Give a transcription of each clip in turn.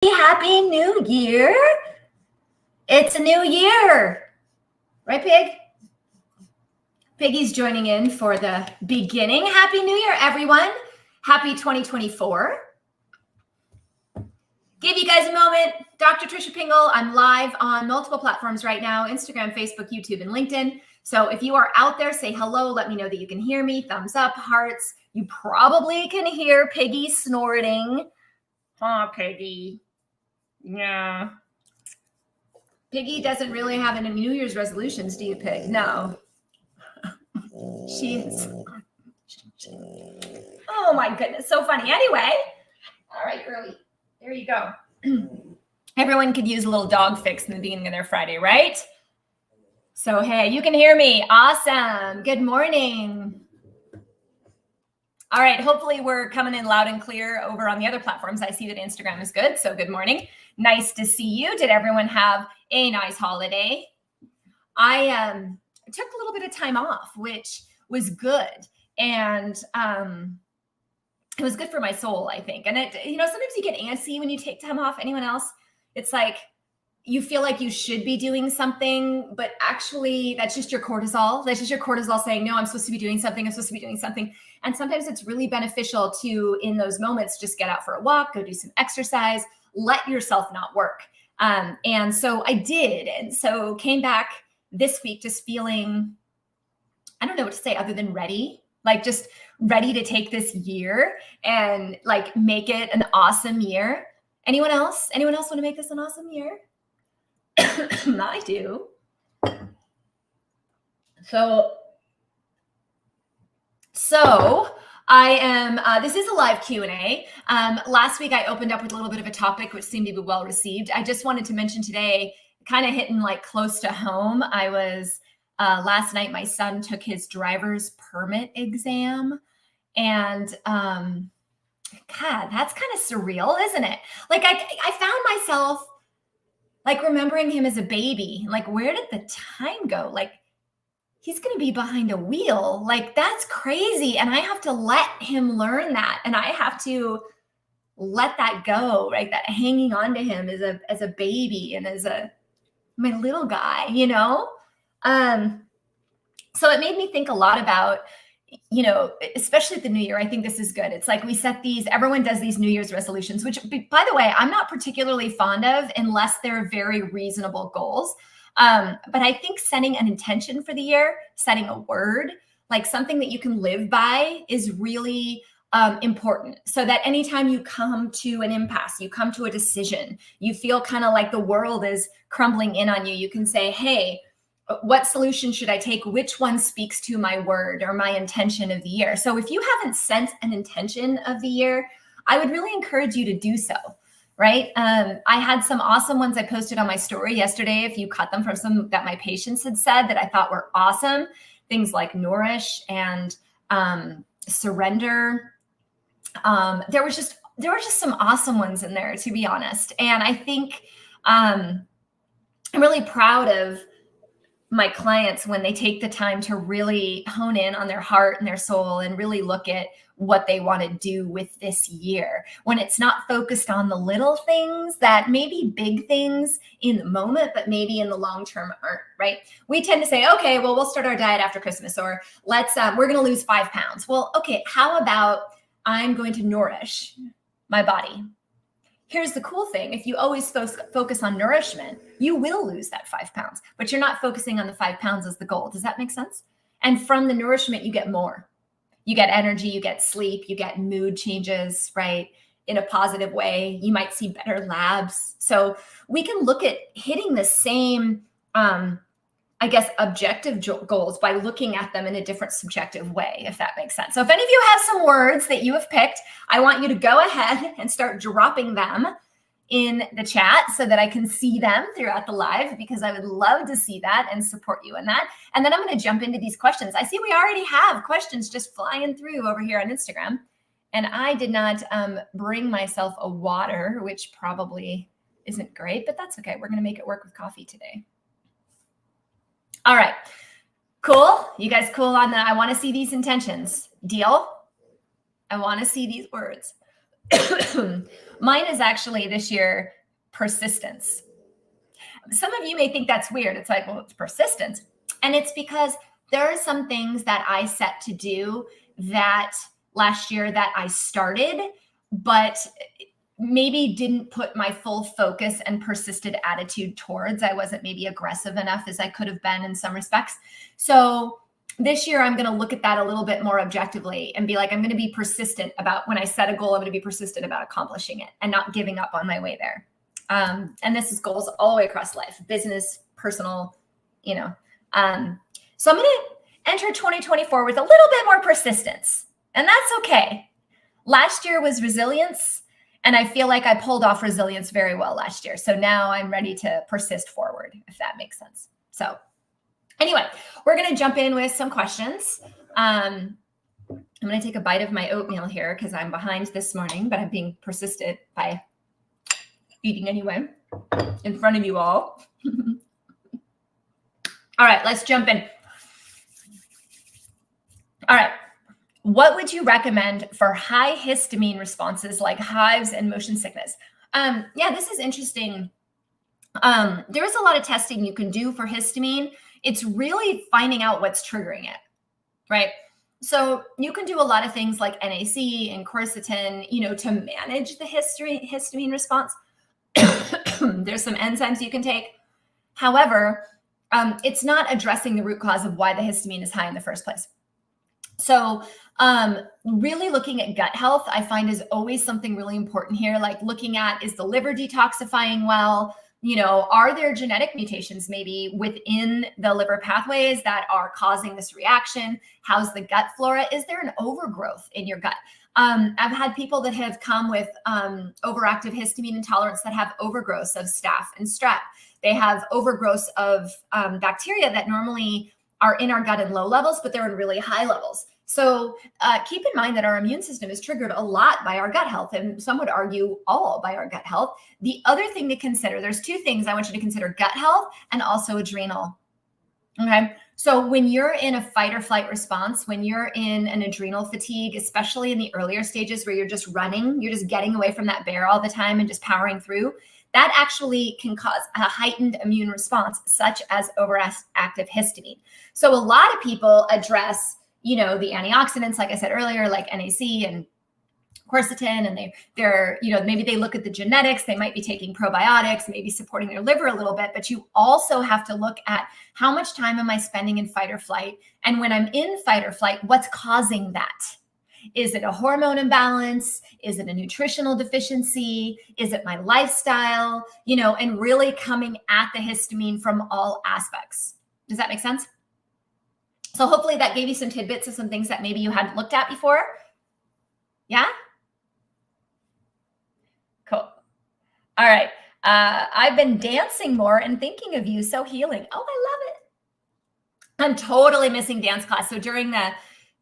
Happy New Year. It's a new year. Right, Pig? Piggy's joining in for the beginning. Happy New Year, everyone. Happy 2024. Give you guys a moment. Dr. Trisha Pingel. I'm live on multiple platforms right now, Instagram, Facebook, YouTube, and LinkedIn. So if you are out there, say hello. Let me know that you can hear me. Thumbs up, hearts. You probably can hear Piggy snorting. Oh, Piggy. Yeah. Piggy doesn't really have any New Year's resolutions, do you, Pig? No. She is. Oh, my goodness. So funny. Anyway. All right, girlie. There you go. Everyone could use a little dog fix in the beginning of their Friday, right? So, hey, you can hear me. Awesome. Good morning. All right. Hopefully, we're coming in loud and clear over on the other platforms. I see that Instagram is good. So, good morning. Nice to see you. Did everyone have a nice holiday? I took a little bit of time off, which was good. And it was good for my soul, I think. And sometimes you get antsy when you take time off. Anyone else? It's like you feel like you should be doing something, but actually that's just your cortisol. That's just your cortisol saying, no, I'm supposed to be doing something. I'm supposed to be doing something. And sometimes it's really beneficial to, in those moments, just get out for a walk, go do some exercise, let yourself not work. And so I did. And so came back this week just feeling, I don't know what to say other than ready, like just ready to take this year and like make it an awesome year. Anyone else? Anyone else want to make this an awesome year? I do. So I am, this is a live Q&A. Last week I opened up with a little bit of a topic which seemed to be well received. I just wanted to mention today, kind of hitting like close to home. I was, last night my son took his driver's permit exam. And God, that's kind of surreal, isn't it? Like I found myself like remembering him as a baby. Like, where did the time go? Like, he's going to be behind a wheel. Like, that's crazy. And I have to let him learn that. And I have to let that go, right? That hanging on to him as a baby and as my little guy, you know? So it made me think a lot about, you know, especially at the new year. I think this is good. It's like we set these, everyone does these New Year's resolutions, which, by the way, I'm not particularly fond of unless they're very reasonable goals. But I think setting an intention for the year, setting a word, like something that you can live by is really important. So that anytime you come to an impasse, you come to a decision, you feel kind of like the world is crumbling in on you, you can say, hey, what solution should I take? Which one speaks to my word or my intention of the year? So if you haven't sent an intention of the year, I would really encourage you to do so, right? I had some awesome ones I posted on my story yesterday. If you cut them from some that my patients had said that I thought were awesome, things like nourish and surrender. There were just some awesome ones in there, to be honest. And I think I'm really proud of my clients when they take the time to really hone in on their heart and their soul and really look at what they want to do with this year. When it's not focused on the little things that may be big things in the moment, but maybe in the long term aren't, right? We tend to say, okay, well, we'll start our diet after Christmas, or we're going to lose 5 pounds. Well, okay, how about I'm going to nourish my body? Here's the cool thing. If you always focus on nourishment, you will lose that 5 pounds, but you're not focusing on the 5 pounds as the goal. Does that make sense? And from the nourishment, you get more. You get energy, you get sleep, you get mood changes, right? In a positive way. You might see better labs. So we can look at hitting the same, objective goals by looking at them in a different subjective way, if that makes sense. So if any of you have some words that you have picked, I want you to go ahead and start dropping them in the chat so that I can see them throughout the live, because I would love to see that and support you in that. And then I'm going to jump into these questions. I see we already have questions just flying through over here on Instagram. And I did not bring myself a water, which probably isn't great, but that's okay. We're going to make it work with coffee today. All right, cool. You guys cool on that? I want to see these intentions. Deal? I want to see these words. Mine is actually this year persistence. Some of you may think that's weird. It's like, well, it's persistence. And it's because there are some things that I set to do that last year that I started, but maybe didn't put my full focus and persisted attitude towards. I wasn't maybe aggressive enough as I could have been in some respects. So this year, I'm going to look at that a little bit more objectively and be like, I'm going to be persistent about when I set a goal, I'm going to be persistent about accomplishing it and not giving up on my way there. And this is goals all the way across life, business, personal, So I'm going to enter 2024 with a little bit more persistence, and that's okay. Last year was resilience, and I feel like I pulled off resilience very well last year. So now I'm ready to persist forward, if that makes sense. So anyway, we're going to jump in with some questions. I'm going to take a bite of my oatmeal here because I'm behind this morning, but I'm being persistent by eating anyway in front of you all. All right, let's jump in. All right. What would you recommend for high histamine responses like hives and motion sickness? Yeah, this is interesting. There is a lot of testing you can do for histamine. It's really finding out what's triggering it, right? So you can do a lot of things like NAC and quercetin, to manage the histamine response. There's some enzymes you can take. However, it's not addressing the root cause of why the histamine is high in the first place. So really looking at gut health, I find is always something really important here. Like looking at, is the liver detoxifying well? Are there genetic mutations maybe within the liver pathways that are causing this reaction? How's the gut flora? Is there an overgrowth in your gut? I've had people that have come with overactive histamine intolerance that have overgrowths of staph and strep. They have overgrowths of bacteria that normally are in our gut in low levels, but they're in really high levels. So keep in mind that our immune system is triggered a lot by our gut health, and some would argue all by our gut health. The other thing to consider, there's two things I want you to consider: gut health and also adrenal. Okay. So when you're in a fight or flight response, when you're in an adrenal fatigue, especially in the earlier stages where you're just running, you're just getting away from that bear all the time and just powering through, that actually can cause a heightened immune response, such as overactive histamine. So a lot of people address, the antioxidants, like I said earlier, like NAC and quercetin, and they're maybe they look at the genetics, they might be taking probiotics, maybe supporting their liver a little bit, but you also have to look at how much time am I spending in fight or flight? And when I'm in fight or flight, what's causing that? Is it a hormone imbalance? Is it a nutritional deficiency? Is it my lifestyle? And really coming at the histamine from all aspects. Does that make sense? So hopefully that gave you some tidbits of some things that maybe you hadn't looked at before. Yeah? Cool. All right. I've been dancing more and thinking of you. So healing. Oh, I love it. I'm totally missing dance class. So during the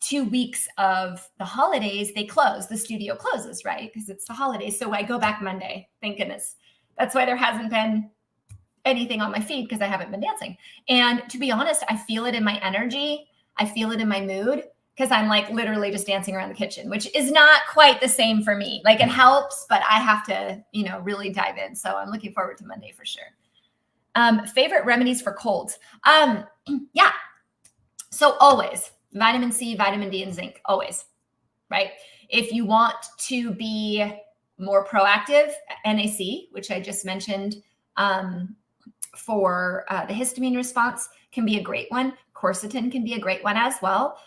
2 weeks of the holidays, they close. The studio closes, right? Because it's the holidays. So I go back Monday. Thank goodness. That's why there hasn't been anything on my feed, because I haven't been dancing. And to be honest, I feel it in my energy. I feel it in my mood, because I'm like literally just dancing around the kitchen, which is not quite the same for me. Like it helps, but I have to, really dive in. So I'm looking forward to Monday for sure. Favorite remedies for colds. Yeah. So always vitamin C, vitamin D, and zinc, always, right? If you want to be more proactive, NAC, which I just mentioned, for the histamine response can be a great one. Quercetin can be a great one as well.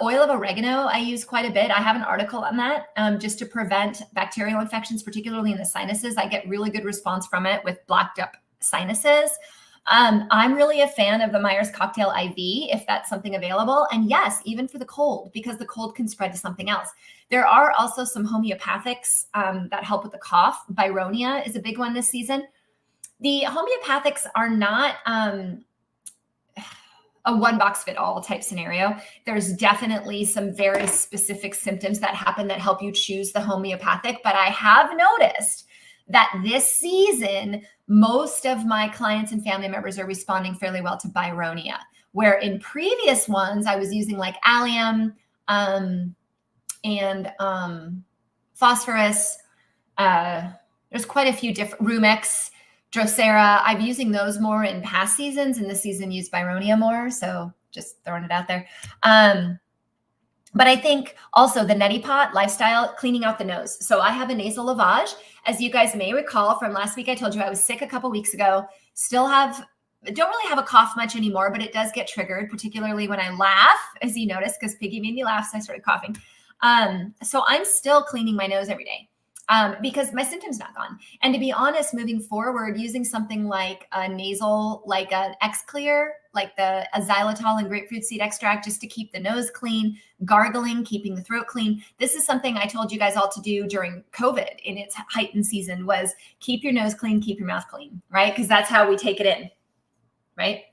Oil of oregano, I use quite a bit. I have an article on that just to prevent bacterial infections, particularly in the sinuses. I get really good response from it with blocked up sinuses. I'm really a fan of the Myers Cocktail IV, if that's something available. And yes, even for the cold, because the cold can spread to something else. There are also some homeopathics that help with the cough. Byronia is a big one this season. The homeopathics are not a one box fit all type scenario. There's definitely some very specific symptoms that happen that help you choose the homeopathic. But I have noticed that this season, most of my clients and family members are responding fairly well to Byronia, where in previous ones, I was using like Allium and phosphorus. There's quite a few different Rumex, Drosera. I'm using those more in past seasons. In this season, used Byronia more. So just throwing it out there. But I think also the neti pot lifestyle, cleaning out the nose. So I have a nasal lavage. As you guys may recall from last week, I told you I was sick a couple weeks ago. Don't really have a cough much anymore, but it does get triggered, particularly when I laugh, as you noticed, because Piggy made me laugh, so I started coughing. So I'm still cleaning my nose every day. Because my symptom's not gone. And to be honest, moving forward, using something like a nasal, like an X-Clear, like the xylitol and grapefruit seed extract, just to keep the nose clean, gargling, keeping the throat clean. This is something I told you guys all to do during COVID in its heightened season, was keep your nose clean, keep your mouth clean, right? Because that's how we take it in, right?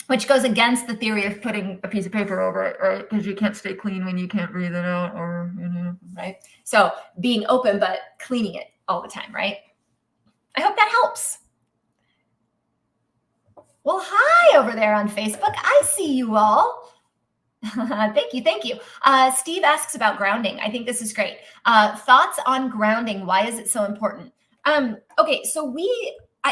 Which goes against the theory of putting a piece of paper over it, right? Because you can't stay clean when you can't breathe it out, or, right? So being open, but cleaning it all the time, right? I hope that helps. Well, hi over there on Facebook. I see you all. Thank you. Steve asks about grounding. I think this is great. Thoughts on grounding. Why is it so important? Okay, so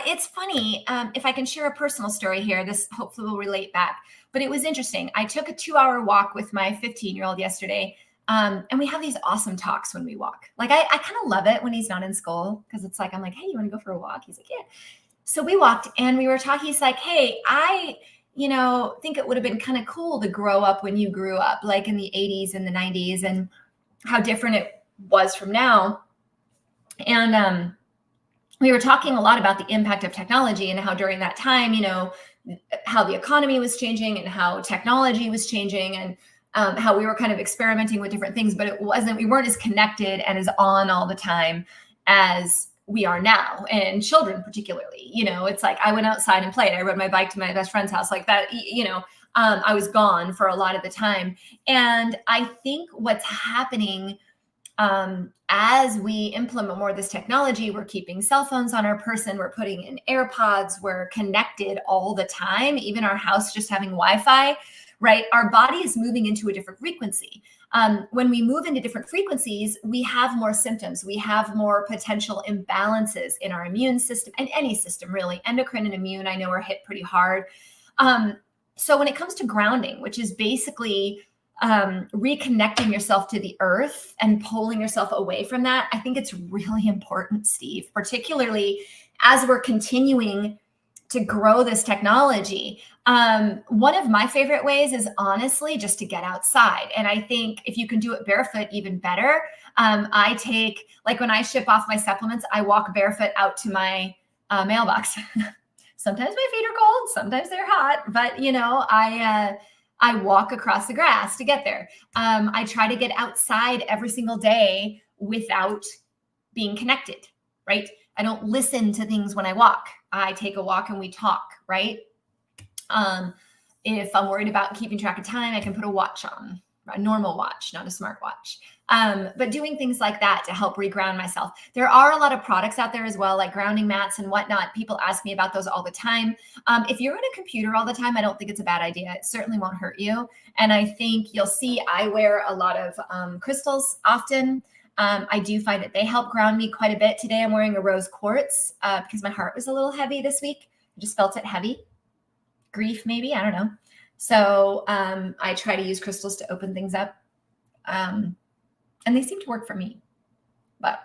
it's funny, if I can share a personal story here, this hopefully will relate back, but it was interesting. I took a 2-hour walk with my 15-year-old yesterday, and we have these awesome talks when we walk. Like, I kind of love it when he's not in school, because it's like, I'm like, hey, you want to go for a walk? He's like, yeah. So we walked and we were talking. He's like, hey, I think it would have been kind of cool to grow up when you grew up, like in the 80s and the 90s, and how different it was from now. And we were talking a lot about the impact of technology and how during that time, how the economy was changing and how technology was changing, and how we were kind of experimenting with different things, but we weren't as connected and as on all the time as we are now. And children particularly, it's like I went outside and played. I rode my bike to my best friend's house like that, I was gone for a lot of the time. And I think what's happening as we implement more of this technology, we're keeping cell phones on our person, we're putting in AirPods, we're connected all the time, even our house just having Wi-Fi, right? Our body is moving into a different frequency. When we move into different frequencies, we have more symptoms. We have more potential imbalances in our immune system, and any system really. Endocrine and immune, I know, are hit pretty hard. So when it comes to grounding, which is basically reconnecting yourself to the earth and pulling yourself away from that, I think it's really important, Steve, particularly as we're continuing to grow this technology. One of my favorite ways is honestly just to get outside. And I think if you can do it barefoot, even better. I take, like when I ship off my supplements, I walk barefoot out to my mailbox. Sometimes my feet are cold, sometimes they're hot, but I walk across the grass to get there. I try to get outside every single day without being connected, right? I don't listen to things when I walk. I take a walk and we talk, right? If I'm worried about keeping track of time, I can put a watch on, a normal watch, not a smart watch. But doing things like that to help reground myself. There are a lot of products out there as well, like grounding mats and whatnot. People ask me about those all the time. If you're on a computer all the time, I don't think it's a bad idea. It certainly won't hurt you. And I think you'll see I wear a lot of crystals often. I do find that they help ground me quite a bit. Today I'm wearing a rose quartz because my heart was a little heavy this week. I just felt it heavy. Grief, maybe, I don't know. So I try to use crystals to open things up. And they seem to work for me. But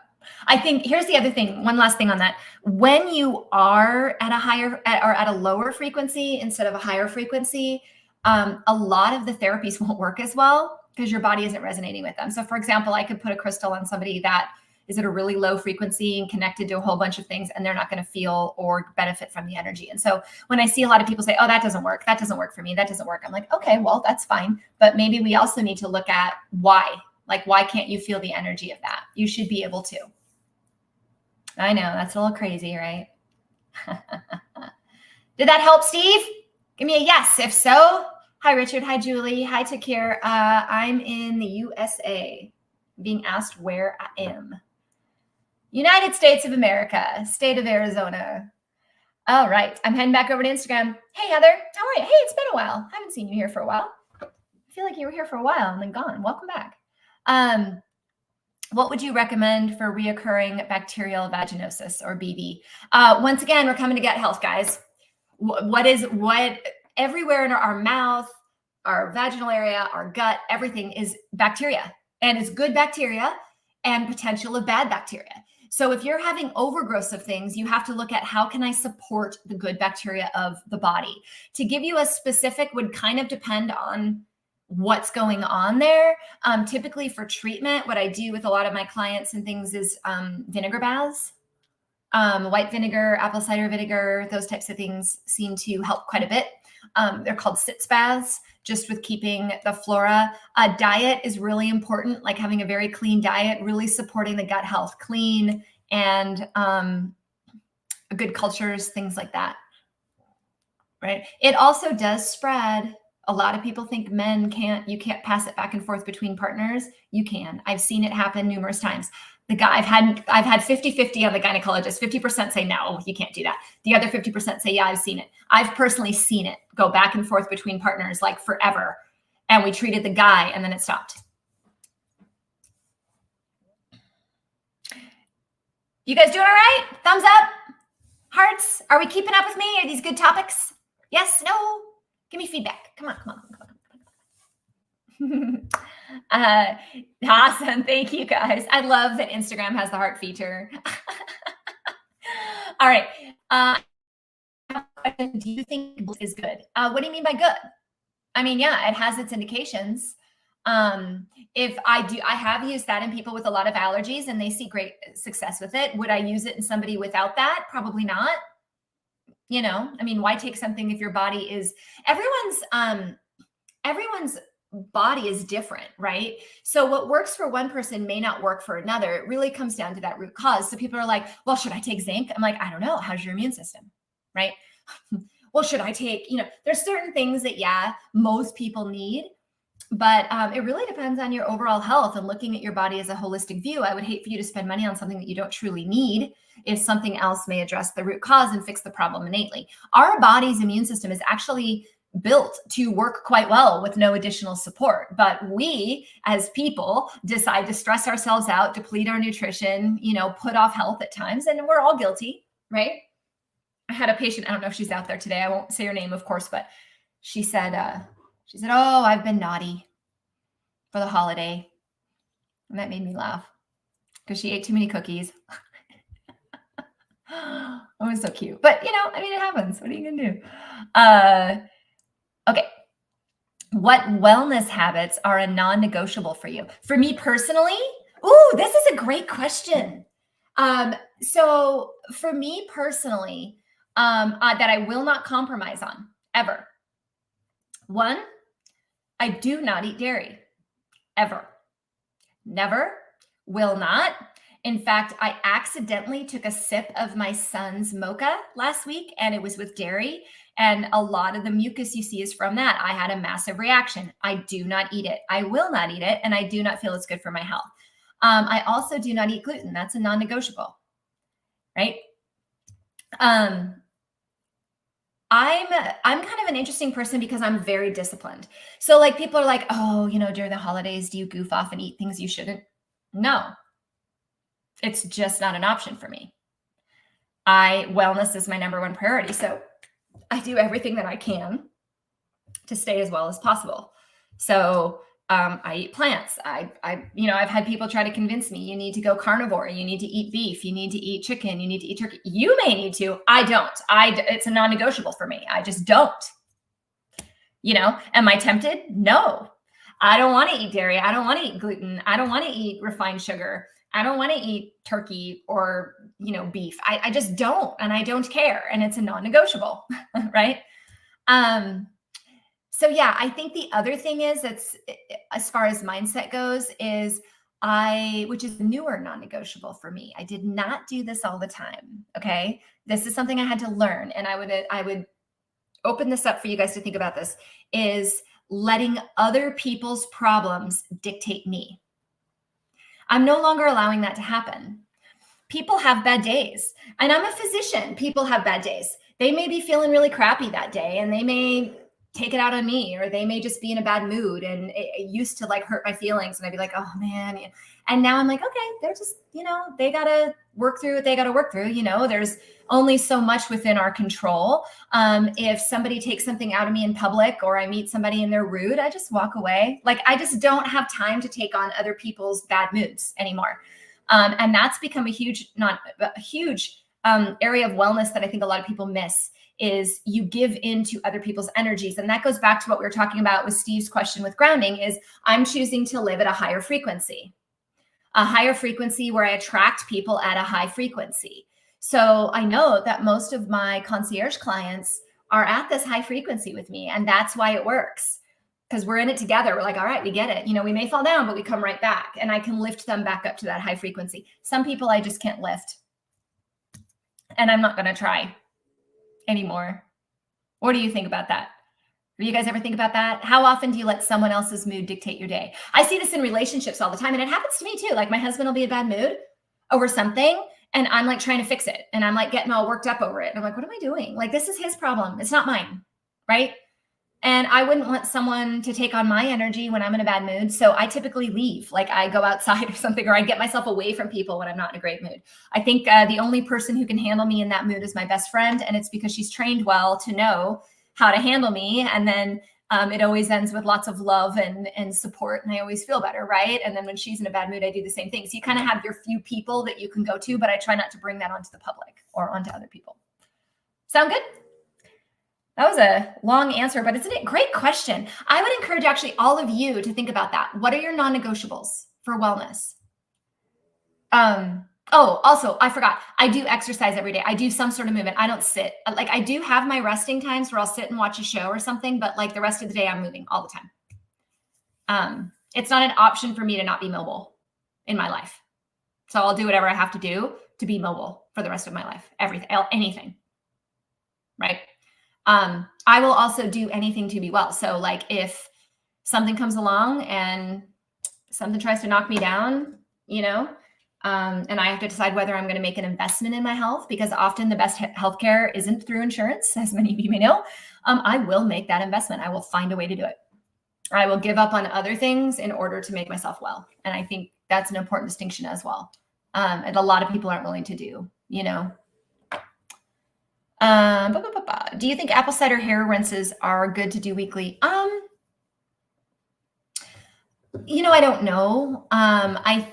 I think here's the other thing. One last thing on that. When you are at a higher or at a lower frequency instead of a higher frequency, a lot of the therapies won't work as well because your body isn't resonating with them. So for example, I could put a crystal on somebody that is at a really low frequency and connected to a whole bunch of things, and they're not going to feel or benefit from the energy. And so when I see a lot of people say, oh, that doesn't work for me, that doesn't work, I'm like, okay, well, that's fine. But maybe we also need to look at why. Like, why can't you feel the energy of that? You should be able to. I know, that's a little crazy, right? Did that help, Steve? Give me a yes. If so, hi, Richard. Hi, Julie. Hi, Takir. I'm in the USA, being asked where I am. United States of America, state of Arizona. All right. I'm heading back over to Instagram. Hey, Heather. How are you? Hey, it's been a while. I haven't seen you here for a while. I feel like you were here for a while and then gone. Welcome back. What would you recommend for reoccurring bacterial vaginosis or BV? Once again, we're coming to gut health, guys. What everywhere in our mouth, our vaginal area, our gut, everything is bacteria, and it's good bacteria and potential of bad bacteria. So if you're having overgrowth of things, you have to look at how can I support the good bacteria of the body. To give you a specific would kind of depend on what's going on there. Typically for treatment, what I do with a lot of my clients and things is vinegar baths. White vinegar, apple cider vinegar, those types of things seem to help quite a bit. They're called sitz baths, just with keeping the flora. Diet is really important, like having a very clean diet, really supporting the gut health, clean and good cultures, things like that, right? It also does spread. A lot of people think you can't pass it back and forth between partners. You can. I've seen it happen numerous times. I've had 50-50 on the gynecologist. 50% say, no, you can't do that. The other 50% say, yeah, I've seen it. I've personally seen it go back and forth between partners like forever. And we treated the guy and then it stopped. You guys doing all right? Thumbs up? Hearts? Are we keeping up with me? Are these good topics? Yes? No? Give me feedback. Come on. Awesome. Thank you, guys. I love that Instagram has the heart feature. All right. Do you think is good? What do you mean by good? I mean, yeah, it has its indications. If I have used that in people with a lot of allergies and they see great success with it. Would I use it in somebody without that? Probably not. You know, I mean, why take something if your body is everyone's body is different, right? So what works for one person may not work for another. It really comes down to that root cause. So people are like, well, should I take zinc? I'm like, I don't know. How's your immune system? Right? Well, should I take, there's certain things that, yeah, most people need, but it really depends on your overall health and looking at your body as a holistic view. I would hate for you to spend money on something that you don't truly need if something else may address the root cause and fix the problem innately. Our body's immune system is actually built to work quite well with no additional support. But we as people decide to stress ourselves out, deplete our nutrition, put off health at times, and we're all guilty, right? I had a patient, I don't know if she's out there today. I won't say her name, of course, but she said, oh, I've been naughty for the holiday. And that made me laugh because she ate too many cookies. Oh, it was so cute. But, it happens. What are you going to do? Okay. What wellness habits are a non-negotiable for you? For me personally, this is a great question. So for me personally, that I will not compromise on ever. One, I do not eat dairy ever. Never, will not. In fact, I accidentally took a sip of my son's mocha last week and it was with dairy. And a lot of the mucus you see is from that. I had a massive reaction. I do not eat it. I will not eat it. And I do not feel it's good for my health. I also do not eat gluten. That's a non-negotiable, right? I'm kind of an interesting person because I'm very disciplined. So like people are like, oh, during the holidays, do you goof off and eat things you shouldn't? No, it's just not an option for me. Wellness is my number one priority. So I do everything that I can to stay as well as possible. So I eat plants. I've had people try to convince me, you need to go carnivore. You need to eat beef. You need to eat chicken. You need to eat turkey. You may need to. I don't. It's a non-negotiable for me. I just don't. Am I tempted? No. I don't want to eat dairy. I don't want to eat gluten. I don't want to eat refined sugar. I don't want to eat turkey or, beef. I just don't, and I don't care. And it's a non-negotiable, right? So yeah, I think the other thing is that's as far as mindset goes is which is newer non-negotiable for me. I did not do this all the time. Okay. This is something I had to learn. And I would open this up for you guys to think about this is letting other people's problems dictate me. I'm no longer allowing that to happen. People have bad days, and I'm a physician. People have bad days. They may be feeling really crappy that day, and they may take it out on me, or they may just be in a bad mood. And it used to like hurt my feelings. And I'd be like, oh man. And now I'm like, okay, they're just, they got to work through what they got to work through. There's only so much within our control. If somebody takes something out of me in public, or I meet somebody and they're rude, I just walk away. Like, I just don't have time to take on other people's bad moods anymore. And that's become a huge area of wellness that I think a lot of people miss, is you give into other people's energies. And that goes back to what we were talking about with Steve's question with grounding, is I'm choosing to live at a higher frequency where I attract people at a high frequency. So I know that most of my concierge clients are at this high frequency with me. And that's why it works, because we're in it together. We're like, all right, we get it. We may fall down, but we come right back, and I can lift them back up to that high frequency. Some people I just can't lift, and I'm not going to try anymore. What do you think about that? Do you guys ever think about that? How often do you let someone else's mood dictate your day? I see this in relationships all the time, and it happens to me too. Like, my husband will be in a bad mood over something, and I'm like trying to fix it, and I'm like getting all worked up over it. And I'm like, what am I doing? Like, this is his problem. It's not mine, right? And I wouldn't want someone to take on my energy when I'm in a bad mood. So I typically leave. Like, I go outside or something, or I get myself away from people when I'm not in a great mood. I think the only person who can handle me in that mood is my best friend. And it's because she's trained well to know how to handle me. And then it always ends with lots of love and support. And I always feel better, right? And then when she's in a bad mood, I do the same thing. So you kind of have your few people that you can go to, but I try not to bring that onto the public or onto other people. Sound good? That was a long answer, but isn't it? Great question. I would encourage actually all of you to think about that. What are your non-negotiables for wellness? Also, I forgot. I do exercise every day. I do some sort of movement. I don't sit. Like, I do have my resting times where I'll sit and watch a show or something, but like the rest of the day, I'm moving all the time. It's not an option for me to not be mobile in my life. So I'll do whatever I have to do to be mobile for the rest of my life. Anything. Right? I will also do anything to be well. So like, if something comes along and something tries to knock me down, and I have to decide whether I'm going to make an investment in my health, because often the best healthcare isn't through insurance, as many of you may know, I will make that investment. I will find a way to do it. I will give up on other things in order to make myself well. And I think that's an important distinction as well. And a lot of people aren't willing to do, Do you think apple cider hair rinses are good to do weekly? I don't know. I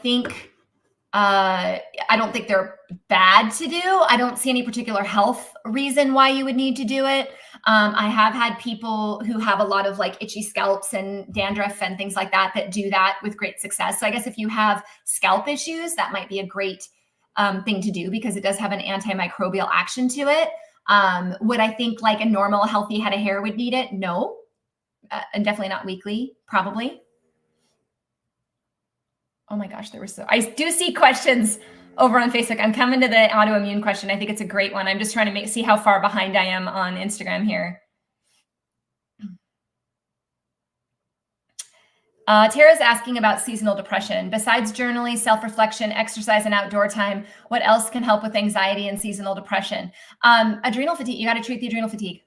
don't think they're bad to do. I don't see any particular health reason why you would need to do it. I have had people who have a lot of like itchy scalps and dandruff and things like that do that with great success. So I guess if you have scalp issues, that might be a great thing to do, because it does have an antimicrobial action to it. Would I think like a normal healthy head of hair would need it? No, and definitely not weekly, probably. Oh my gosh, I do see questions over on Facebook. I'm coming to the autoimmune question. I think it's a great one. I'm just trying to see how far behind I am on Instagram here. Tara's asking about seasonal depression. Besides journaling, self-reflection, exercise, and outdoor time, what else can help with anxiety and seasonal depression? Adrenal fatigue. You got to treat the adrenal fatigue.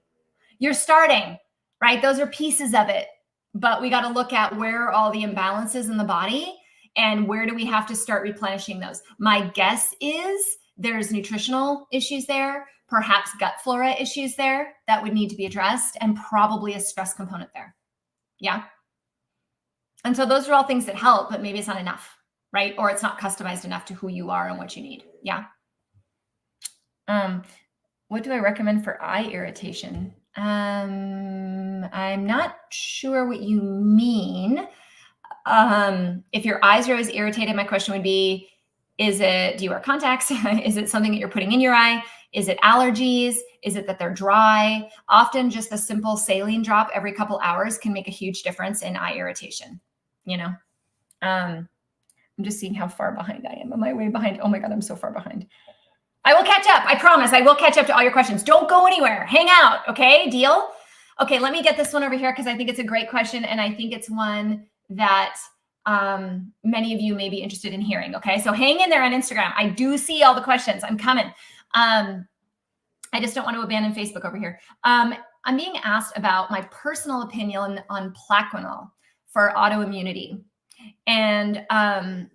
You're starting, right? Those are pieces of it. But we got to look at where are all the imbalances in the body, and where do we have to start replenishing those? My guess is there's nutritional issues there, perhaps gut flora issues there that would need to be addressed, and probably a stress component there. Yeah. And so those are all things that help, but maybe it's not enough, right? Or it's not customized enough to who you are and what you need. Yeah. What do I recommend for eye irritation? I'm not sure what you mean. If your eyes are always irritated, my question would be, do you wear contacts? Is it something that you're putting in your eye? Is it allergies? Is it that they're dry? Often just a simple saline drop every couple hours can make a huge difference in eye irritation. I'm just seeing how far behind I am. Am I way behind? Oh my God, I'm so far behind. I will catch up. I promise I will catch up to all your questions. Don't go anywhere. Hang out. Okay, deal? Okay, let me get this one over here because I think it's a great question. And I think it's one that many of you may be interested in hearing. Okay, so hang in there on Instagram. I do see all the questions. I'm coming. I just don't want to abandon Facebook over here. I'm being asked about my personal opinion on Plaquenil for autoimmunity. And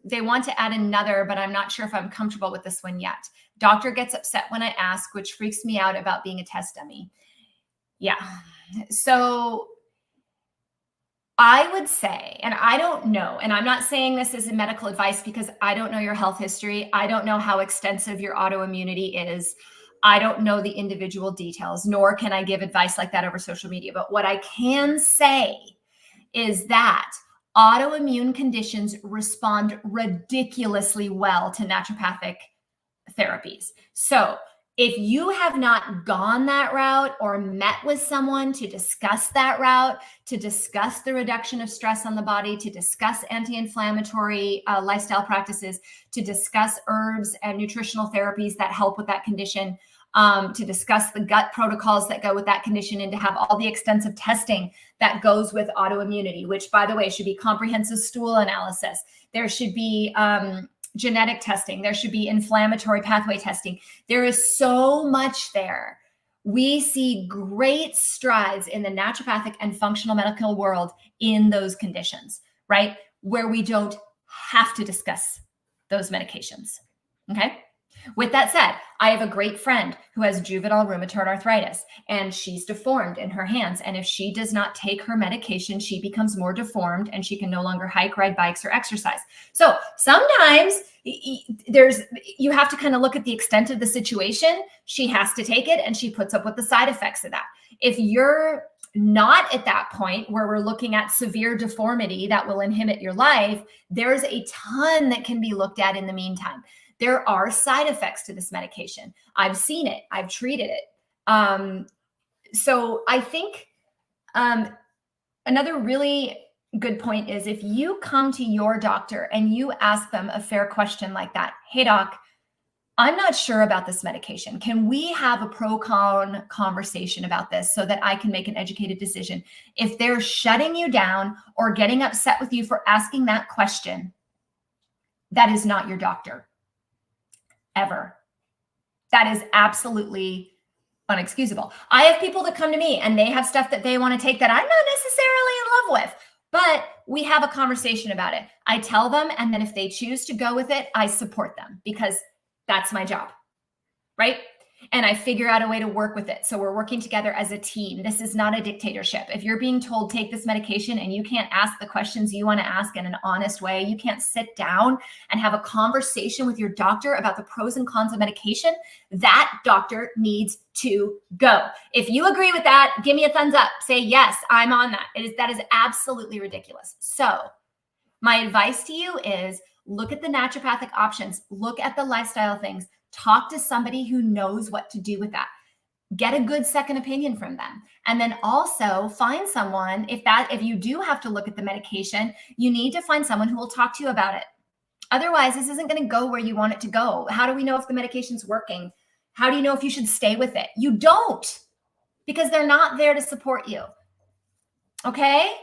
they want to add another, but I'm not sure if I'm comfortable with this one yet. Doctor gets upset when I ask, which freaks me out about being a test dummy. Yeah. So I would say, and I don't know, and I'm not saying this as a medical advice because I don't know your health history. I don't know how extensive your autoimmunity is. I don't know the individual details, nor can I give advice like that over social media. But what I can say is that autoimmune conditions respond ridiculously well to naturopathic therapies. So if you have not gone that route or met with someone to discuss that route, to discuss the reduction of stress on the body, to discuss anti-inflammatory lifestyle practices, to discuss herbs and nutritional therapies that help with that condition, to discuss the gut protocols that go with that condition, and to have all the extensive testing that goes with autoimmunity, which, by the way, should be comprehensive stool analysis. There should be genetic testing. There should be inflammatory pathway testing. There is so much there. We see great strides in the naturopathic and functional medical world in those conditions, right? Where we don't have to discuss those medications, okay? With that said, I have a great friend who has juvenile rheumatoid arthritis, and she's deformed in her hands. And if she does not take her medication, she becomes more deformed and she can no longer hike, ride bikes, or exercise. So sometimes you have to kind of look at the extent of the situation. She has to take it, and she puts up with the side effects of that. If you're not at that point where we're looking at severe deformity that will inhibit your life, there's a ton that can be looked at in the meantime. There are side effects to this medication. I've seen it. I've treated it. So I think another really good point is if you come to your doctor and you ask them a fair question like that, hey, doc, I'm not sure about this medication. Can we have a pro-con conversation about this so that I can make an educated decision? If they're shutting you down or getting upset with you for asking that question, that is not your doctor. Ever. That is absolutely unexcusable. I have people that come to me and they have stuff that they want to take that I'm not necessarily in love with, but we have a conversation about it. I tell them, and then if they choose to go with it, I support them because that's my job, right? And I figure out a way to work with it. So we're working together as a team. This is not a dictatorship. If you're being told take this medication and you can't ask the questions you want to ask in an honest way, you can't sit down and have a conversation with your doctor about the pros and cons of medication, that doctor needs to go. If you agree with that, give me a thumbs up. Say, yes, I'm on that. That is absolutely ridiculous. So my advice to you is look at the naturopathic options, look at the lifestyle things, talk to somebody who knows what to do with that. Get a good second opinion from them. And then also find someone, if you do have to look at the medication, you need to find someone who will talk to you about it. Otherwise, this isn't going to go where you want it to go. How do we know if the medication's working? How do you know if you should stay with it? You don't, because they're not there to support you. Okay?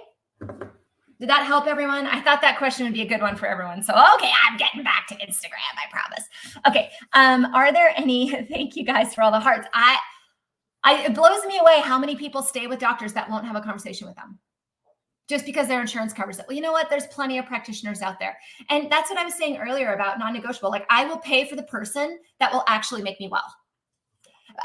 Did that help everyone? I thought that question would be a good one for everyone. So, okay, I'm getting back to Instagram, I promise. Okay. Are there any, thank you guys for all the hearts. It blows me away how many people stay with doctors that won't have a conversation with them just because their insurance covers it. Well, you know what? There's plenty of practitioners out there. And that's what I was saying earlier about non-negotiable. Like, I will pay for the person that will actually make me well.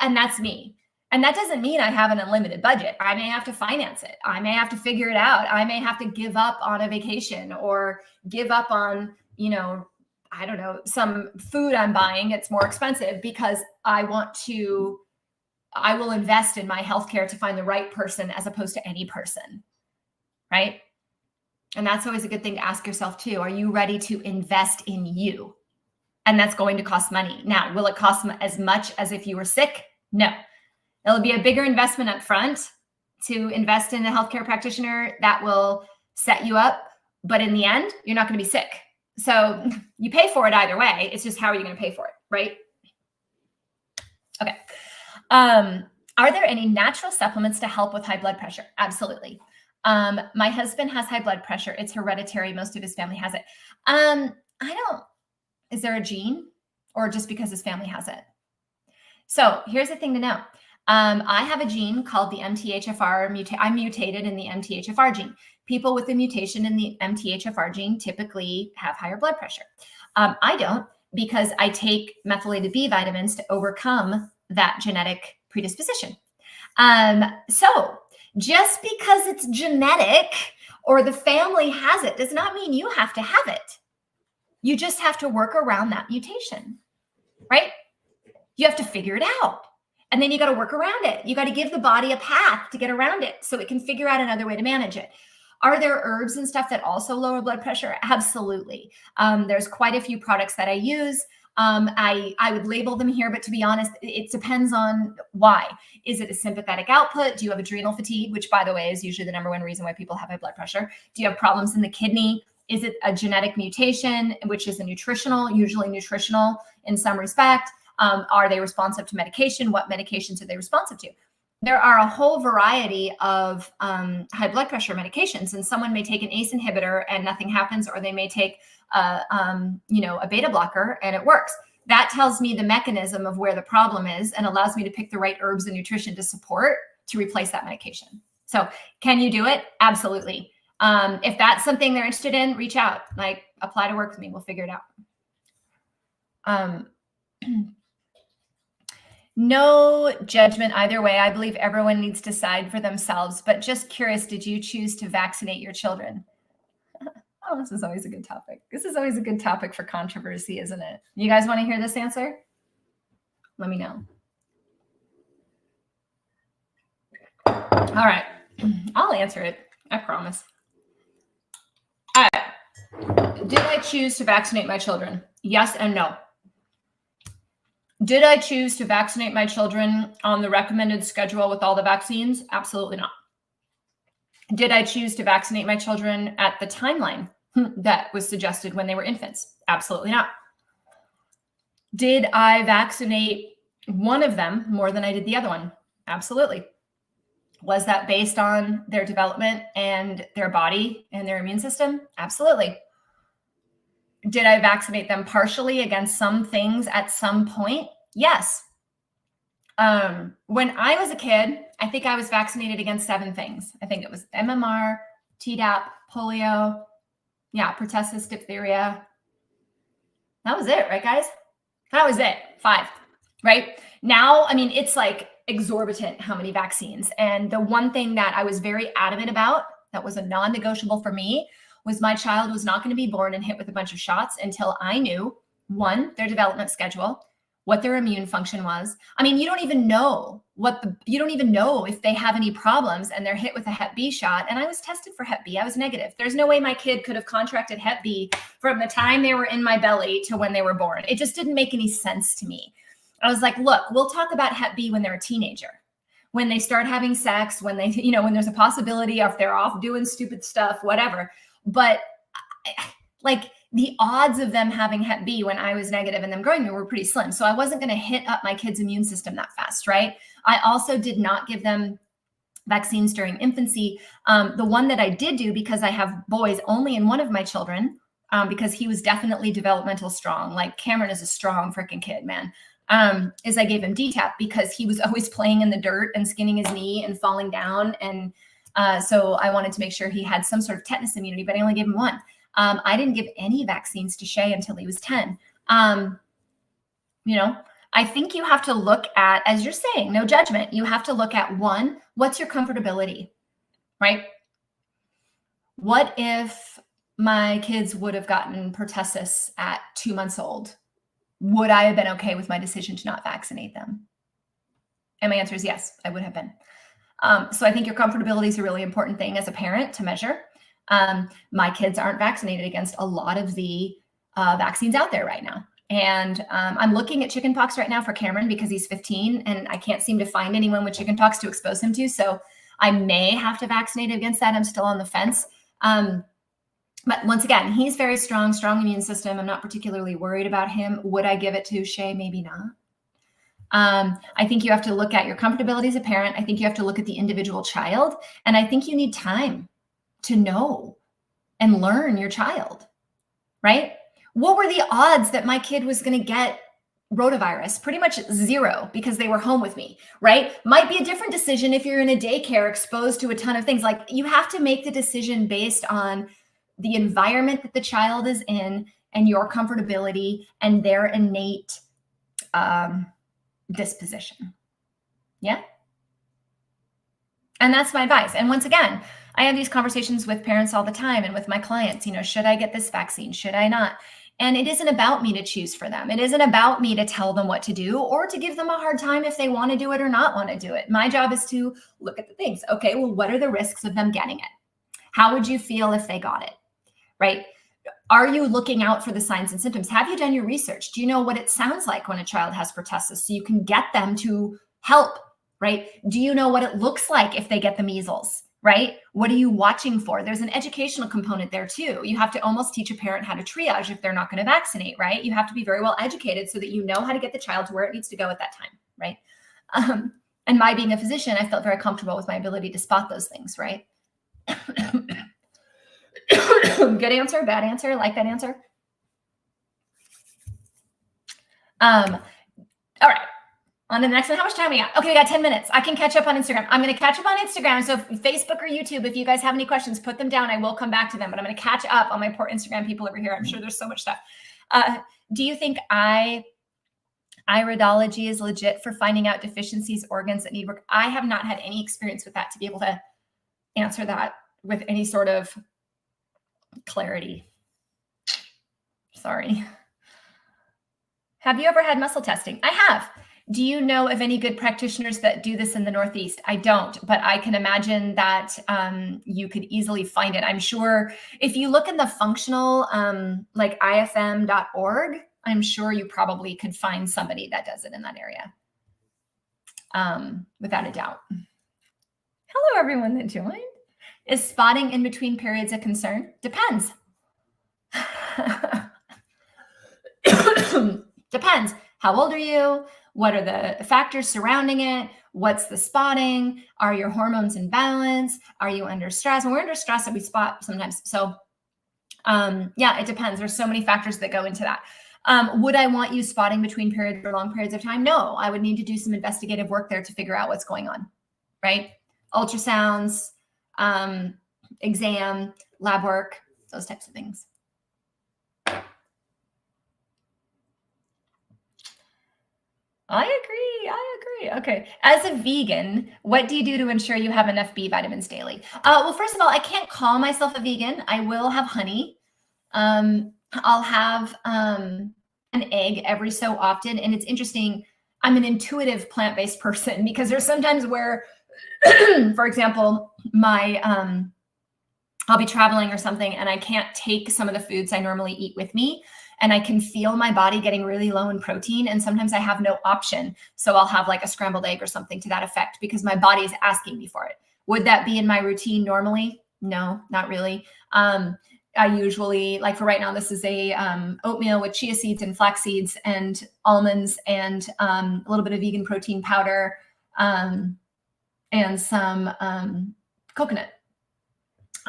And that's me. And that doesn't mean I have an unlimited budget. I may have to finance it. I may have to figure it out. I may have to give up on a vacation or give up on, I don't know, some food I'm buying. It's more expensive because I will invest in my healthcare to find the right person as opposed to any person, right? And that's always a good thing to ask yourself too. Are you ready to invest in you? And that's going to cost money. Now, will it cost as much as if you were sick? No. It'll be a bigger investment up front to invest in a healthcare practitioner that will set you up. But in the end, you're not going to be sick. So you pay for it either way. It's just how are you going to pay for it, right? Okay. Are there any natural supplements to help with high blood pressure? Absolutely. My husband has high blood pressure. It's hereditary. Most of his family has it. Is there a gene or just because his family has it? So here's the thing to know. I have a gene called the MTHFR. I'm mutated in the MTHFR gene. People with a mutation in the MTHFR gene typically have higher blood pressure. I don't, because I take methylated B vitamins to overcome that genetic predisposition. So just because it's genetic or the family has it does not mean you have to have it. You just have to work around that mutation, right? You have to figure it out. And then you got to work around it. You got to give the body a path to get around it so it can figure out another way to manage it. Are there herbs and stuff that also lower blood pressure? Absolutely. There's quite a few products that I use. I would label them here, but to be honest, it depends on why. Is it a sympathetic output? Do you have adrenal fatigue, which by the way is usually the number one reason why people have high blood pressure? Do you have problems in the kidney? Is it a genetic mutation, which is usually nutritional in some respect? Are they responsive to medication? What medications are they responsive to? There are a whole variety of high blood pressure medications, and someone may take an ACE inhibitor and nothing happens, or they may take a beta blocker and it works. That tells me the mechanism of where the problem is and allows me to pick the right herbs and nutrition to support to replace that medication. So can you do it? Absolutely. If that's something they're interested in, reach out, like apply to work with me. We'll figure it out. No judgment either way. I believe everyone needs to decide for themselves, but just curious, did you choose to vaccinate your children? Oh, this is always a good topic. This is always a good topic for controversy, isn't it? You guys want to hear this answer? Let me know. All right. I'll answer it. I promise. All right. Did I choose to vaccinate my children? Yes and no. Did I choose to vaccinate my children on the recommended schedule with all the vaccines? Absolutely not. Did I choose to vaccinate my children at the timeline that was suggested when they were infants? Absolutely not. Did I vaccinate one of them more than I did the other one? Absolutely. Was that based on their development and their body and their immune system? Absolutely. Did I vaccinate them partially against some things at some point? Yes. When I was a kid, I think I was vaccinated against 7 things. I think it was MMR, Tdap, polio, pertussis, diphtheria. That was it, right, guys? That was it. 5, right? Now, I mean, it's like exorbitant how many vaccines. And the one thing that I was very adamant about, that was a non-negotiable for me, was my child was not going to be born and hit with a bunch of shots until I knew, 1, their development schedule, what their immune function was. I mean, you don't even know if they have any problems and they're hit with a Hep B shot. And I was tested for Hep B. I was negative. There's no way my kid could have contracted Hep B from the time they were in my belly to when they were born. It just didn't make any sense to me. I was like, look, we'll talk about Hep B when they're a teenager, when they start having sex, when they, when there's a possibility if they're off doing stupid stuff, whatever. But like the odds of them having Hep B when I was negative and them growing me were pretty slim. So I wasn't going to hit up my kids' immune system that fast, right? I also did not give them vaccines during infancy. The one that I did do, because I have boys only in one of my children, because he was definitely developmental strong. Like Cameron is a strong freaking kid, man. Is I gave him DTaP because he was always playing in the dirt and skinning his knee and falling down. And so I wanted to make sure he had some sort of tetanus immunity, but I only gave him one. I didn't give any vaccines to Shay until he was 10. I think you have to look at, as you're saying, no judgment. You have to look at, 1, what's your comfortability, right? What if my kids would have gotten pertussis at 2 months old? Would I have been okay with my decision to not vaccinate them? And my answer is yes, I would have been. So I think your comfortability is a really important thing as a parent to measure. My kids aren't vaccinated against a lot of the vaccines out there right now. And I'm looking at chickenpox right now for Cameron because he's 15 and I can't seem to find anyone with chickenpox to expose him to. So I may have to vaccinate against that. I'm still on the fence. But once again, he's very strong immune system. I'm not particularly worried about him. Would I give it to Shay? Maybe not. I think you have to look at your comfortability as a parent. I think you have to look at the individual child. And I think you need time to know and learn your child, right? What were the odds that my kid was going to get rotavirus, pretty much 0 because they were home with me, right? Might be a different decision if you're in a daycare exposed to a ton of things. Like, you have to make the decision based on the environment that the child is in and your comfortability and their innate disposition. Yeah. And that's my advice. And once again, I have these conversations with parents all the time and with my clients, should I get this vaccine? Should I not? And it isn't about me to choose for them. It isn't about me to tell them what to do or to give them a hard time if they want to do it or not want to do it. My job is to look at the things. Okay, well, what are the risks of them getting it? How would you feel if they got it? Right? Are you looking out for the signs and symptoms? Have you done your research? Do you know what it sounds like when a child has pertussis so you can get them to help? Right? Do you know what it looks like if they get the measles? Right? What are you watching for? There's an educational component there too. You have to almost teach a parent how to triage if they're not going to vaccinate, right? You have to be very well educated so that you know how to get the child to where it needs to go at that time, right? And my being a physician, I felt very comfortable with my ability to spot those things, right? Good answer, bad answer, like that answer. All right. On to the next one. How much time we got? Okay, we got 10 minutes. I can catch up on Instagram. I'm going to catch up on Instagram. So Facebook or YouTube, if you guys have any questions, put them down. I will come back to them, but I'm going to catch up on my poor Instagram people over here. I'm sure there's so much stuff. Do you think iridology is legit for finding out deficiencies, organs that need work? I have not had any experience with that to be able to answer that with any sort of clarity. Sorry. Have you ever had muscle testing? I have. Do you know of any good practitioners that do this in the Northeast? I don't, but I can imagine that you could easily find it. I'm sure if you look in the functional, like ifm.org, I'm sure you probably could find somebody that does it in that area, without a doubt. Hello, everyone that joined. Is spotting in between periods a concern? Depends. Depends. How old are you? What are the factors surrounding it? What's the spotting? Are your hormones in balance? Are you under stress? When we're under stress, we spot sometimes. So yeah, it depends. There's so many factors that go into that. Would I want you spotting between periods or long periods of time? No, I would need to do some investigative work there to figure out what's going on, right? Ultrasounds, exam, lab work, those types of things. I agree. Okay. As a vegan, what do you do to ensure you have enough B vitamins daily? Well, first of all, I can't call myself a vegan. I will have honey. I'll have an egg every so often. And it's interesting. I'm an intuitive plant-based person because there's sometimes where, for example, I'll be traveling or something and I can't take some of the foods I normally eat with me. And I can feel my body getting really low in protein. And sometimes I have no option. So I'll have like a scrambled egg or something to that effect because my body is asking me for it. Would that be in my routine normally? No, not really. I usually, like for right now, this is a oatmeal with chia seeds and flax seeds and almonds and a little bit of vegan protein powder and some coconut.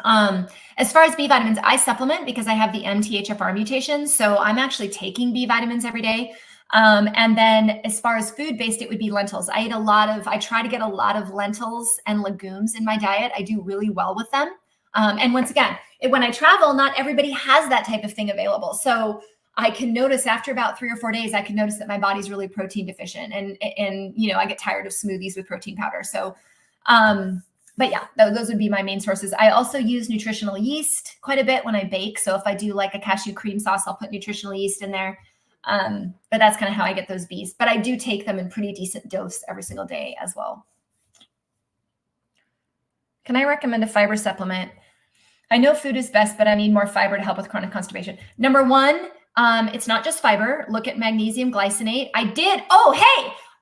As far as B vitamins, I supplement because I have the MTHFR mutation. So I'm actually taking B vitamins every day. And then as far as food-based, it would be lentils. I try to get a lot of lentils and legumes in my diet. I do really well with them. And once again, when I travel, not everybody has that type of thing available. So I can notice after about 3 or 4 days, I can notice that my body's really protein deficient and I get tired of smoothies with protein powder. So, but yeah, those would be my main sources. I also use nutritional yeast quite a bit when I bake. So if I do like a cashew cream sauce, I'll put nutritional yeast in there. But that's kind of how I get those Bs. But I do take them in pretty decent dose every single day as well. Can I recommend a fiber supplement? I know food is best, but I need more fiber to help with chronic constipation. Number one, it's not just fiber. Look at magnesium glycinate.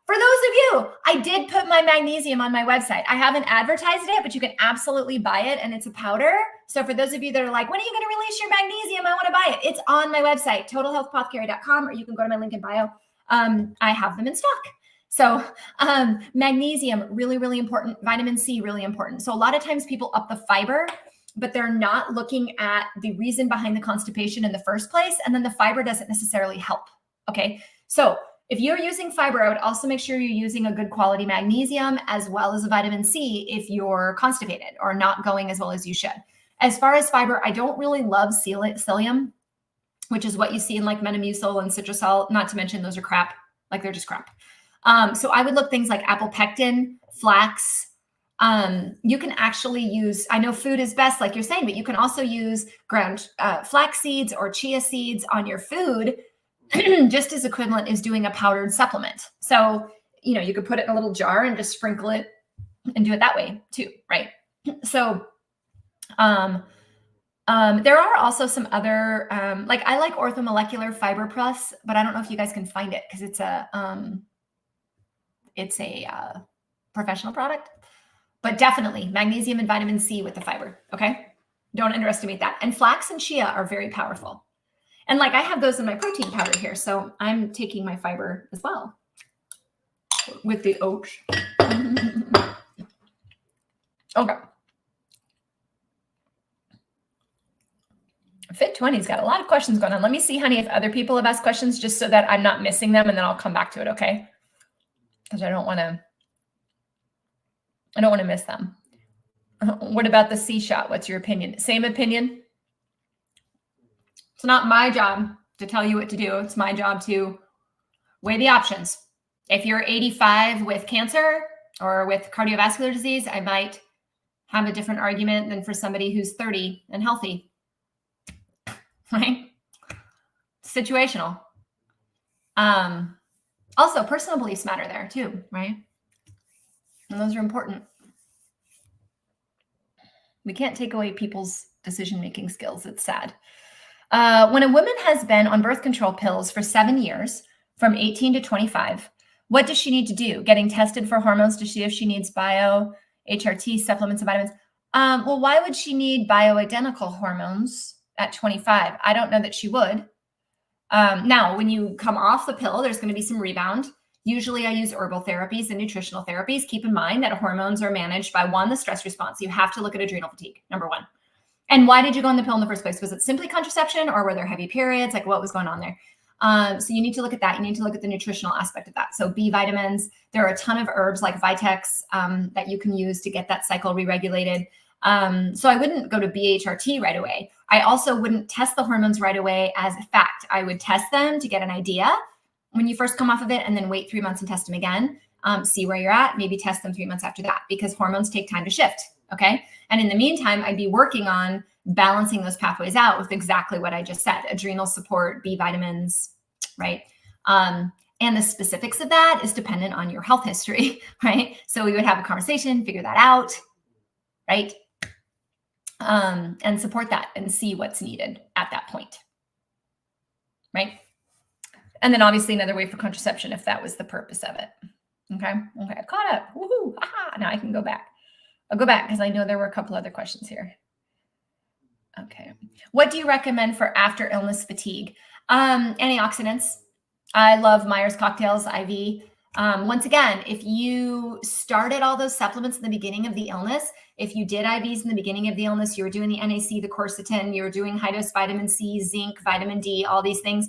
For those of you, I did put my magnesium on my website. I haven't advertised it, but you can absolutely buy it and it's a powder. So for those of you that are like, when are you going to release your magnesium? I want to buy it. It's on my website, totalhealthpothecary.com, or you can go to my link in bio. I have them in stock. So magnesium, really, really important. Vitamin C, really important. So a lot of times people up the fiber, but they're not looking at the reason behind the constipation in the first place. And then the fiber doesn't necessarily help. Okay. So If you're using fiber, I would also make sure you're using a good quality magnesium as well as a vitamin C if you're constipated or not going as well as you should. As far as fiber, I don't really love psyllium, which is what you see in like Metamucil and Citrusol, not to mention those are crap, like they're just crap. So I would look things like apple pectin, flax. You can actually use, I know food is best, like you're saying, but you can also use ground flax seeds or chia seeds on your food, just as equivalent as doing a powdered supplement. So, you know, you could put it in a little jar and just sprinkle it and do it that way too, right? So, there are also some other, like I like Orthomolecular Fiber Plus, but I don't know if you guys can find it because it's a professional product. But definitely magnesium and vitamin C with the fiber, okay? Don't underestimate that. And flax and chia are very powerful. And like I have those in my protein powder here, so I'm taking my fiber as well with the oats. Okay. Fit 20's got a lot of questions going on. Let me see, honey, if other people have asked questions just so that I'm not missing them, and then I'll come back to it, okay? Because I don't want to miss them. What about the C shot? What's your opinion? Same opinion? It's not my job to tell you what to do. It's my job to weigh the options. If you're 85 with cancer or with cardiovascular disease, I might have a different argument than for somebody who's 30 and healthy, right? Situational. Also, personal beliefs matter there too, right? And those are important. We can't take away people's decision-making skills. It's sad. When a woman has been on birth control pills for 7 years, from 18 to 25, what does she need to do? Getting tested for hormones to see if she needs bio, HRT, supplements, and vitamins. Well, why would she need bioidentical hormones at 25? I don't know that she would. Now, when you come off the pill, there's going to be some rebound. Usually I use herbal therapies and nutritional therapies. Keep in mind that hormones are managed by, one, the stress response. You have to look at adrenal fatigue, number one. And why did you go on the pill in the first place? Was it simply contraception, or were there heavy periods? Like, what was going on there? So you need to look at that. You need to look at the nutritional aspect of that. So B vitamins, there are a ton of herbs like Vitex that you can use to get that cycle re-regulated. So I wouldn't go to BHRT right away. I also wouldn't test the hormones right away as a fact. I would test them to get an idea when you first come off of it, and then wait 3 months and test them again. See where you're at, maybe test them 3 months after that, because hormones take time to shift, okay? And in the meantime, I'd be working on balancing those pathways out with exactly what I just said, adrenal support, B vitamins, right? And the specifics of that is dependent on your health history, right? So we would have a conversation, figure that out, right? And support that and see what's needed at that point, right? And then obviously another way for contraception if that was the purpose of it. Okay, I caught up. Woohoo! Aha! Now I can go back. I'll go back because I know there were a couple other questions here. Okay. What do you recommend for after illness fatigue? Antioxidants. I love Myers Cocktails IV. Once again, if you started all those supplements in the beginning of the illness, if you did IVs in the beginning of the illness, you were doing the NAC, the quercetin, you were doing high dose vitamin C, zinc, vitamin D, all these things,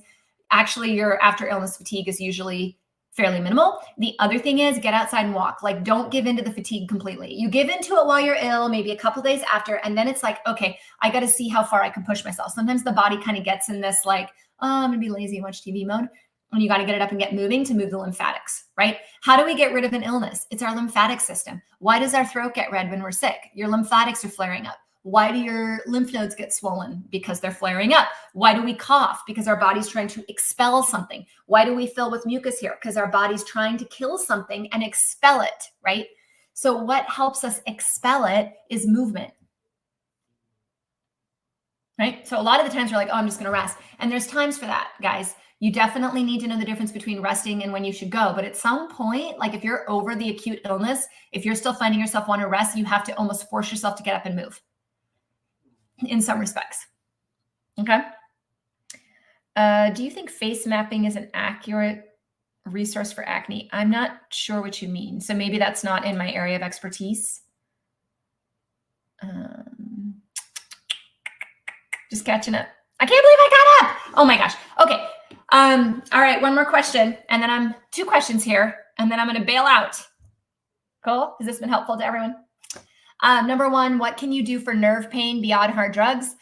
actually your after illness fatigue is usually fairly minimal. The other thing is get outside and walk. Like, don't give into the fatigue completely. You give into it while you're ill, maybe a couple days after, and then it's like, okay, I got to see how far I can push myself. Sometimes the body kind of gets in this like, oh, I'm gonna be lazy and watch TV mode. And you got to get it up and get moving to move the lymphatics, right? How do we get rid of an illness? It's our lymphatic system. Why does our throat get red when we're sick? Your lymphatics are flaring up. Why do your lymph nodes get swollen? Because they're flaring up. Why do we cough? Because our body's trying to expel something. Why do we fill with mucus here? Because our body's trying to kill something and expel it, right? So what helps us expel it is movement, right? So a lot of the times we're like, oh, I'm just going to rest. And there's times for that, guys. You definitely need to know the difference between resting and when you should go. But at some point, like if you're over the acute illness, if you're still finding yourself want to rest, you have to almost force yourself to get up and move in some respects. Okay. Do you think face mapping is an accurate resource for acne? I'm not sure what you mean. So maybe that's not in my area of expertise. Just catching up. I can't believe I got up. Oh my gosh. Okay. All right, one more question, and then two questions here, and then I'm going to bail out. Cool? Has this been helpful to everyone? Number one, what can you do for nerve pain beyond hard drugs?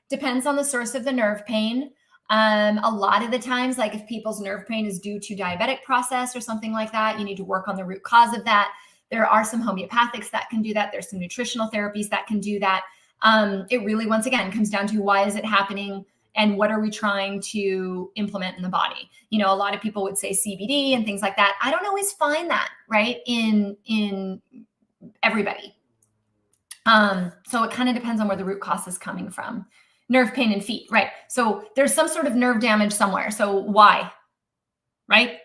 Depends on the source of the nerve pain. A lot of the times, like if people's nerve pain is due to diabetic process or something like that, you need to work on the root cause of that. There are some homeopathics that can do that. There's some nutritional therapies that can do that. It really, once again, comes down to why is it happening and what are we trying to implement in the body? You know, a lot of people would say CBD and things like that. I don't always find that, right, in everybody. So it kind of depends on where the root cause is coming from. Nerve pain in feet, right? So there's some sort of nerve damage somewhere. So why, right?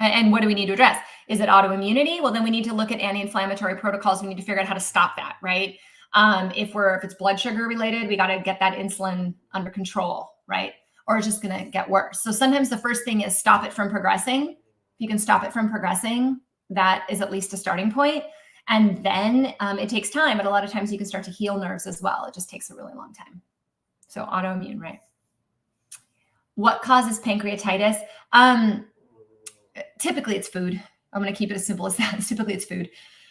And what do we need to address? Is it autoimmunity? Well, then we need to look at anti-inflammatory protocols. We need to figure out how to stop that, right? If it's blood sugar related, we got to get that insulin under control, right? Or it's just going to get worse. So sometimes the first thing is stop it from progressing. If you can stop it from progressing, that is at least a starting point. And then it takes time, but a lot of times you can start to heal nerves as well. It just takes a really long time. So autoimmune, right? What causes pancreatitis? Typically it's food. I'm going to keep it as simple as that. Typically it's food.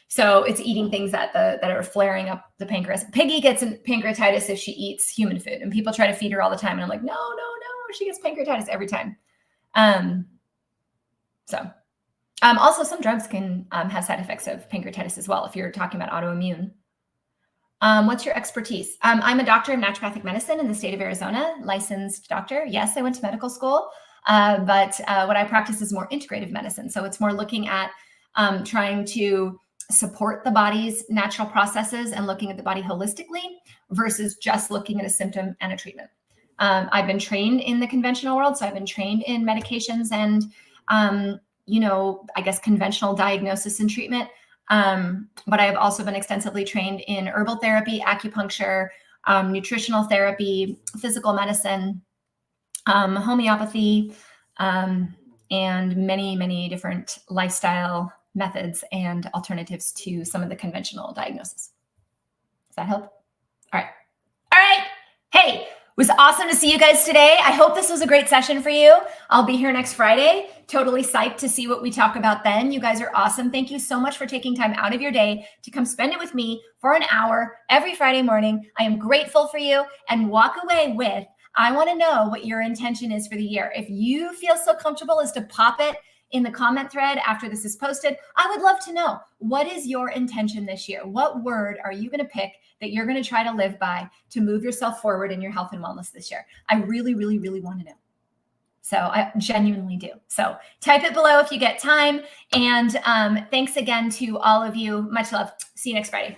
So it's eating things that are flaring up the pancreas. Piggy gets pancreatitis if she eats human food, and people try to feed her all the time. And I'm like, no, she gets pancreatitis every time. Also some drugs can have side effects of pancreatitis as well, if you're talking about autoimmune. What's your expertise? I'm a doctor of naturopathic medicine in the state of Arizona, licensed doctor. Yes, I went to medical school, but what I practice is more integrative medicine. So it's more looking at trying to support the body's natural processes and looking at the body holistically versus just looking at a symptom and a treatment. I've been trained in the conventional world. So I've been trained in medications and, I guess conventional diagnosis and treatment. But I've also been extensively trained in herbal therapy, acupuncture, nutritional therapy, physical medicine, homeopathy, and many, many different lifestyle methods and alternatives to some of the conventional diagnosis. Does that help? All right. Hey, it was awesome to see you guys today. I hope this was a great session for you. I'll be here next Friday. Totally psyched to see what we talk about then. You guys are awesome. Thank you so much for taking time out of your day to come spend it with me for an hour every Friday morning. I am grateful for you, and walk away with, I want to know what your intention is for the year. If you feel so comfortable as to pop it in the comment thread after this is posted, I would love to know, what is your intention this year? What word are you going to pick that you're going to try to live by to move yourself forward in your health and wellness this year? I really, really, really want to know. So I genuinely do. So type it below if you get time. And thanks again to all of you. Much love. See you next Friday.